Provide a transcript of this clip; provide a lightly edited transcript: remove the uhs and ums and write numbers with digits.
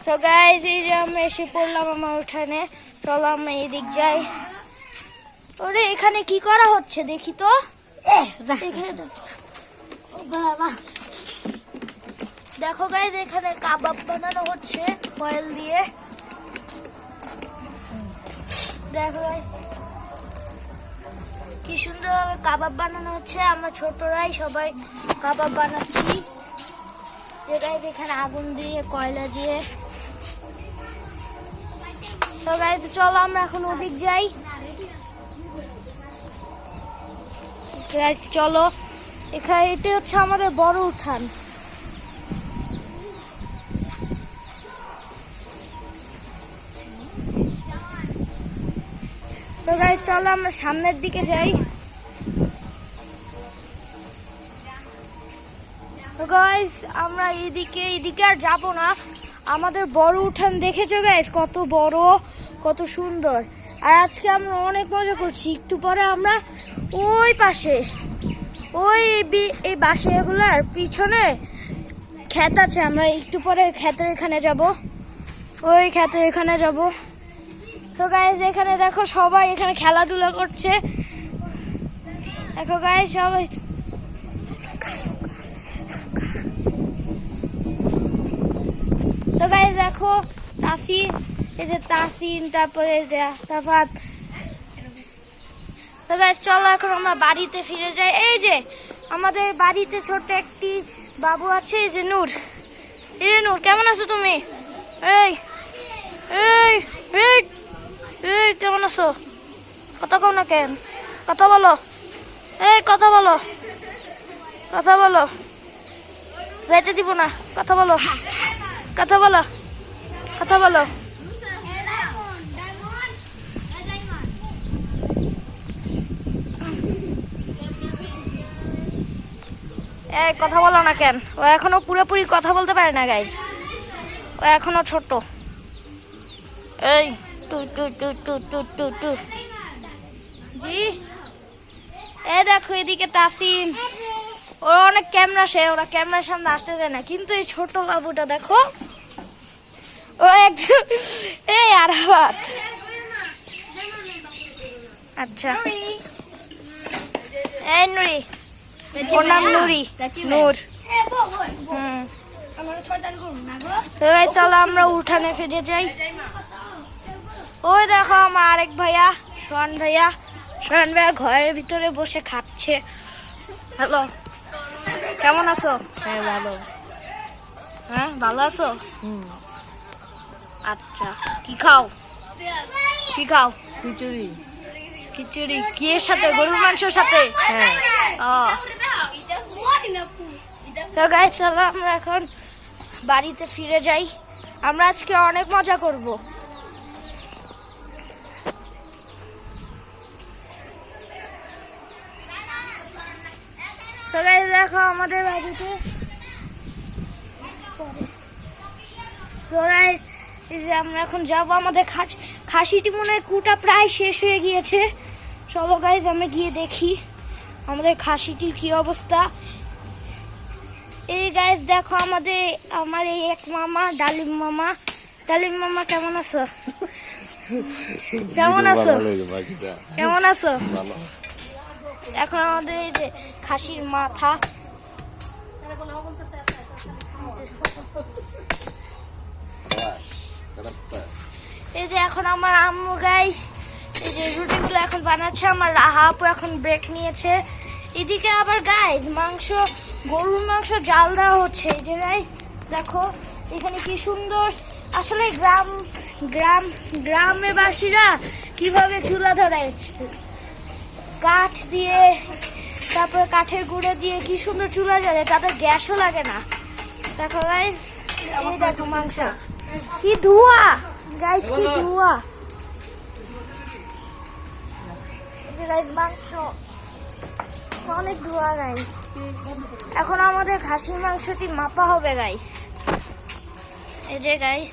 So guys, এই যে আমরা এসে পড়লাম আমার উঠানে। চলো আমরা এদিক যাই। ওরে এখানে কি করা হচ্ছে দেখি তো। দেখো গাইস, এখানে কাবাব বানানো হচ্ছে অয়েল দিয়ে। দেখো গাইস কি সুন্দর ভাবে কাবাব বানানো হচ্ছে। আমরা ছোটরাই সবাই কাবাব বানাচ্ছি। এখানে আগুন দিয়ে কয়লা দিয়ে। তো গাইস চলো আমরা এখন ওদিক যাই। গাইস চলো, এখানে এটা হচ্ছে আমাদের বড় উঠান। তো গাইস চলো আমরা সামনের দিকে যাই। তো গাইস আমরা এইদিকে আর যাবো না। আমাদের বড় উঠান দেখেছো গাইস, কত বড়, কত সুন্দর। আর আজকে আমরা অনেক মজা করছি। একটু পরে আমরা ওই পাশে এই বাসাগুলোর পিছনে ক্ষেত আছে, আমরা একটু পরে ক্ষেতের এখানে যাব, ওই ক্ষেতের এখানে যাব। তো গাইস এখানে দেখো সবাই এখানে খেলাধুলা করছে। দেখো গাইস সবাই। তো গাইস দেখো তাসিন, এই যে তাসিন, তারপরে তাফাত। তো গাইস চলো এখন আমরা বাড়িতে ফিরে যাই। এই যে আমাদের বাড়িতে ছোট একটি বাবু আছে, এই যে নূর। এই যে নূর, কেমন আছো তুমি? এই এই এই এই কেমন আছো? কথা কও না কেন? কথা বলো, এই কথা বলো, কথা বলো। যাইতে দিব না, কথা বলো, কথা বলো, কথা বলো। এই কথা বলো না কেন? ও এখনো পুরোপুরি কথা বলতে পারে না গাইস, ও এখনো ছোট। এই two two two two two two two জি। এই দেখো এদিকে তাসিন, ওরা অনেক ক্যামেরা, ওরা ক্যামেরার সামনে আসতে চায় না। কিন্তু এই ছোট বাবুটা দেখো, ও একদম এই আরাফাত। আচ্ছা এই নুরি, ওর নাম নুরি, নূর। তো চলো আমরা উঠানে ফিরে যাই। ওই দেখো আমার আরেক ভাইয়া, সোহান ভাইয়া ঘরের ভিতরে বসে খাচ্ছে। হ্যালো, কেমন আছো? হ্যাঁ ভালো। হ্যাঁ ভালো আছো? আচ্ছা, কি খাও? কি খাও? খিচুড়ি। খিচুড়ি কি এর সাথে? গরুর মাংসের সাথে? হ্যাঁ। তো গাইস চলো আমরা এখন বাড়িতে ফিরে যাই। আমরা আজকে অনেক মজা করব। তো গাইস দেখো আমাদের বাড়িতে আমরা এখন যাবো। আমাদের খাসিটি মনে হয় কুটা প্রায় শেষ হয়ে গিয়েছে। চলো গাইস আমরা গিয়ে দেখি আমাদের খাসিটির কি অবস্থা। এই গাইস দেখো আমার এই এক মামা, ডালিম মামা। ডালিম মামা কেমন আছো? কেমন আছো? কেমন আছো? এখন আমাদের এই যে খাসির মাথা, এই যে এখন আমার আম্মু গাইস এই যে রুটিগুলো এখন বানাচ্ছে। আমার রাহা আপু এখন ব্রেক নিয়েছে। এদিকে আবার গাইস গরুর মাংস জাল দেওয়া হচ্ছে। এই যে গাইস দেখো এখানে কি সুন্দর। আসলে গ্রামের বাসীরা কিভাবে চুলা ধরায়, কাঠ দিয়ে, তারপরে কাঠের গুঁড়ো দিয়ে কি সুন্দর চুলা জ্বালে, তাদের গ্যাসও লাগে না। দেখো গাইস, এই দেখো মাংস, কি ধোঁয়া গাইস, কি ধোঁয়া। গাইস মাংস অনেক ধোঁয়া গাইস। এখন আমাদের খাসির মাংসটি মাপা হবে গাইস। এই যে গাইস